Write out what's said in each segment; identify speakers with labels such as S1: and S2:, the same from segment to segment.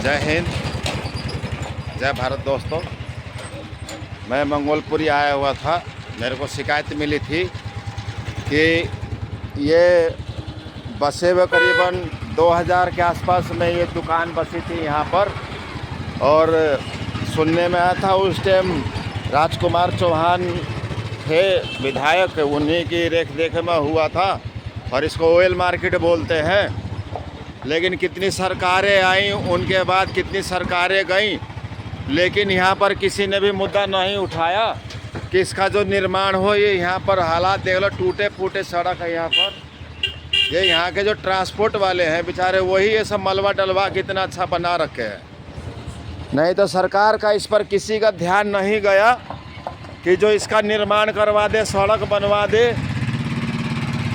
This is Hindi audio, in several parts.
S1: जय हिंद, जय भारत दोस्तों। मैं मंगोलपुरी आया हुआ था। मेरे को शिकायत मिली थी कि ये बसे हुए करीबन 2000 के आसपास में ये दुकान बसी थी यहाँ पर, और सुनने में आया था उस टाइम राजकुमार चौहान थे विधायक, उन्हीं की रेख देख में हुआ था, और इसको ऑयल मार्केट बोलते हैं। लेकिन कितनी सरकारें आईं, उनके बाद कितनी सरकारें गईं, लेकिन यहाँ पर किसी ने भी मुद्दा नहीं उठाया कि इसका जो निर्माण हो। ये यहाँ पर हालात देख लो, टूटे फूटे सड़क है यहाँ पर। ये यहाँ के जो ट्रांसपोर्ट वाले हैं बेचारे, वही ये सब मलबा डलवा कितना अच्छा बना रखे हैं। नहीं तो सरकार का इस पर किसी का ध्यान नहीं गया कि जो इसका निर्माण करवा दे, सड़क बनवा दे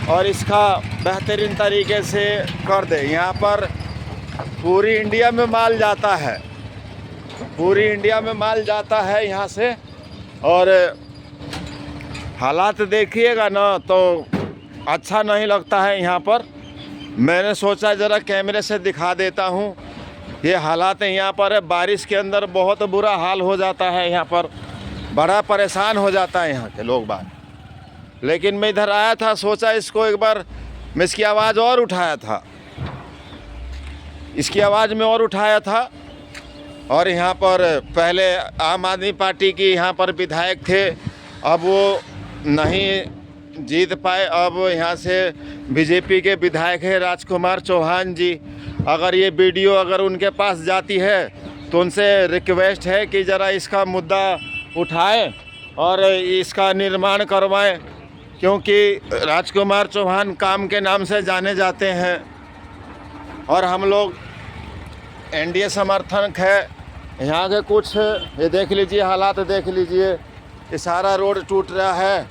S1: और इसका बेहतरीन तरीके से कर दे। यहाँ पर पूरी इंडिया में माल जाता है, पूरी इंडिया में माल जाता है यहाँ से। और हालात देखिएगा ना तो अच्छा नहीं लगता है यहाँ पर। मैंने सोचा ज़रा कैमरे से दिखा देता हूँ ये हालात यहाँ पर है। बारिश के अंदर बहुत बुरा हाल हो जाता है यहाँ पर, बड़ा परेशान हो जाता है यहाँ के लोग बाग। लेकिन मैं इधर आया था, सोचा इसको एक बार मैं इसकी आवाज़ और उठाया था, इसकी आवाज़ में और उठाया था। और यहाँ पर पहले आम आदमी पार्टी की यहाँ पर विधायक थे, अब वो नहीं जीत पाए। अब यहाँ से बीजेपी के विधायक है राजकुमार चौहान जी। अगर ये वीडियो अगर उनके पास जाती है तो उनसे रिक्वेस्ट है कि ज़रा इसका मुद्दा उठाएं और इसका निर्माण करवाएं, क्योंकि राजकुमार चौहान काम के नाम से जाने जाते हैं और हम लोग एनडीए समर्थक है। यहाँ के कुछ ये देख लीजिए, हालात देख लीजिए, ये सारा रोड टूट रहा है।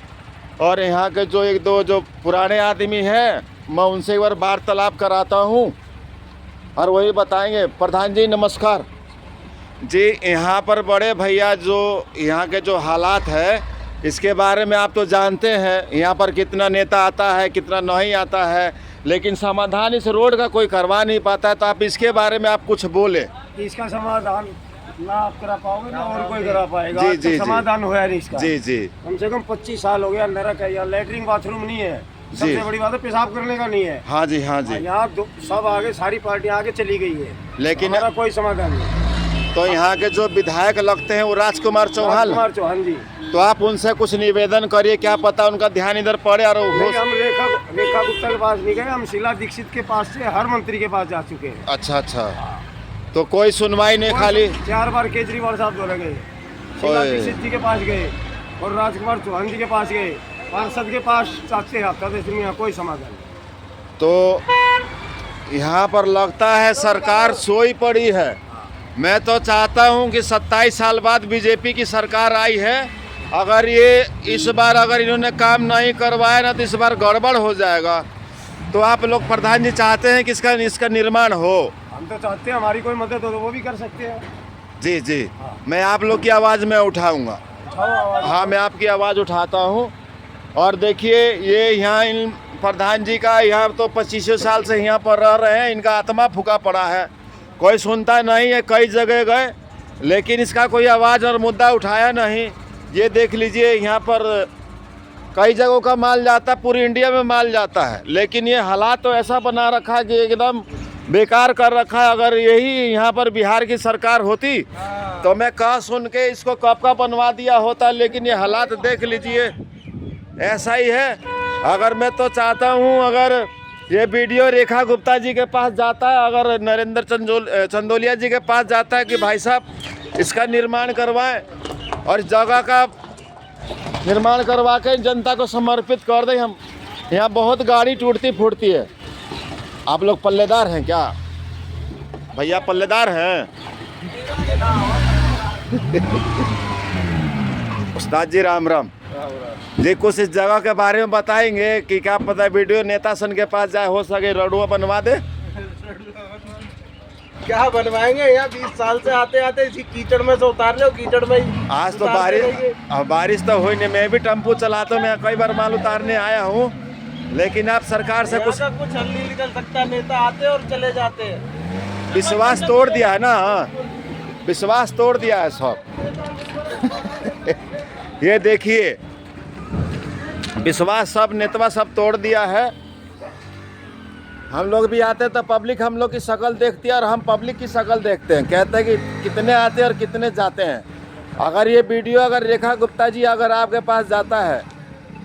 S1: और यहाँ के जो एक दो जो पुराने आदमी हैं, मैं उनसे एक बार वार्तालाप कराता हूँ और वही बताएंगे। प्रधान जी नमस्कार जी। यहाँ पर बड़े भैया जो यहाँ के जो हालात है इसके बारे में आप तो जानते हैं, यहाँ पर कितना नेता आता है कितना नहीं आता है, लेकिन समाधान इस रोड का कोई करवा नहीं पाता है। तो आप इसके बारे में आप कुछ बोले।
S2: इसका समाधान ना आप करा पाओगे ना और कोई करा पाएगा।
S1: जी जी
S2: समाधान होया नहीं इसका।
S1: जी जी।
S2: कम से कम 25 साल हो गया, नरक है, यहाँ लेटरिन बाथरूम नहीं है। सबसे बड़ी बात है पेशाब करने का नहीं है।
S1: हाँ जी, हाँ जी।
S2: यहाँ सब आगे सारी पार्टियाँ आगे चली गई है,
S1: लेकिन
S2: हमारा कोई समाधान नहीं।
S1: तो यहाँ के जो विधायक लगते हैं वो राजकुमार
S2: चौहान जी,
S1: तो आप उनसे कुछ निवेदन करिए, क्या पता उनका ध्यान इधर पड़े। और
S2: हम रेखा गुप्ता के पास नहीं गए, हम शीला दीक्षित के पास से हर मंत्री के पास जा चुके हैं।
S1: अच्छा अच्छा, तो कोई सुनवाई नहीं, खाली
S2: 4 बार केजरीवाल साहब दौरे गए, शीला दीक्षित जी के पास गए और राजकुमार चौहान जी के पास गए, पार्षद के पास चाहते हफ्ता में कोई समाधान।
S1: तो यहाँ पर लगता है सरकार सोई पड़ी है। मैं तो चाहता हूँ कि 27 साल बाद बीजेपी की सरकार आई है, अगर ये इस बार अगर इन्होंने काम नहीं करवाया ना तो इस बार गड़बड़ हो जाएगा। तो आप लोग प्रधान जी चाहते हैं कि इसका निर्माण हो।
S2: हम तो चाहते हैं, हमारी कोई मदद हो तो वो भी कर सकते हैं।
S1: जी जी। मैं आप लोग की आवाज़ में उठाऊंगा। हाँ, मैं आपकी आवाज़ उठाता हूँ। और देखिए ये यहाँ इन प्रधान जी का, यहाँ तो 25 साल से यहाँ पर रह रहे हैं, इनका आत्मा फूका पड़ा है, कोई सुनता नहीं है। कई जगह गए लेकिन इसका कोई आवाज़ और मुद्दा उठाया नहीं। ये देख लीजिए, यहाँ पर कई जगहों का माल जाता है, पूरी इंडिया में माल जाता है, लेकिन ये हालात तो ऐसा बना रखा है कि एकदम बेकार कर रखा है। अगर यही यहाँ पर बिहार की सरकार होती तो मैं कह सुन के इसको कब का बनवा दिया होता, लेकिन ये हालात देख लीजिए, ऐसा ही है। अगर मैं तो चाहता हूँ अगर ये वीडियो रेखा गुप्ता जी के पास जाता है, अगर नरेंद्र चंदोलिया जी के पास जाता है कि भाई साहब इसका निर्माण करवाएं और इस जगह का निर्माण करवा के जनता को समर्पित कर दें। हम यहाँ बहुत गाड़ी टूटती फूटती है। आप लोग पल्लेदार हैं क्या भैया? पल्लेदार हैं? उस्ताद जी राम राम जी। कुछ इस जगह के बारे में बताएंगे कि क्या पता वीडियो नेता सन के पास जाए, हो सके रोडवा बनवा दे।
S2: क्या बनवाएंगे? यहाँ 20 साल से आते आते इसी कीचड़ में से उतार लो, कीचड़ में ही।
S1: आज तो बारिश तो हुई नहीं। मैं भी टेम्पो चलाता हूँ, मैं कई बार माल उतारने आया हूँ, लेकिन आप सरकार से कुछ
S2: हल नहीं निकल सकता। नेता आते और चले जाते हैं।
S1: विश्वास तोड़ दिया है ना, विश्वास तोड़ दिया है सब। ये देखिए विश्वास सब नेतवा सब तोड़ दिया है। हम लोग भी आते हैं तो पब्लिक हम लोग की शक्ल देखती है और हम पब्लिक की शक्ल देखते हैं, कहते हैं कि कितने आते हैं और कितने जाते हैं। अगर ये वीडियो अगर रेखा गुप्ता जी अगर आपके पास जाता है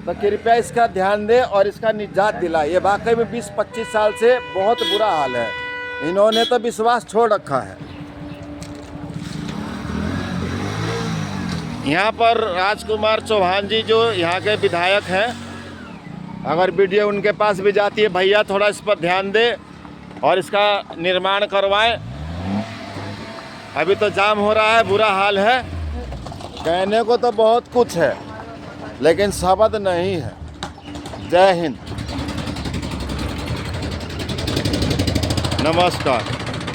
S1: तो कृपया इसका ध्यान दें और इसका निजात दिलाए। ये वाकई में 20-25 साल से बहुत बुरा हाल है, इन्होंने तो विश्वास छोड़ रखा है। यहाँ पर राजकुमार चौहान जी जो यहाँ के विधायक हैं, अगर वीडियो उनके पास भी जाती है, भैया थोड़ा इस पर ध्यान दें और इसका निर्माण करवाएं। अभी तो जाम हो रहा है, बुरा हाल है। कहने को तो बहुत कुछ है लेकिन शब्द नहीं है। जय हिंद, नमस्कार।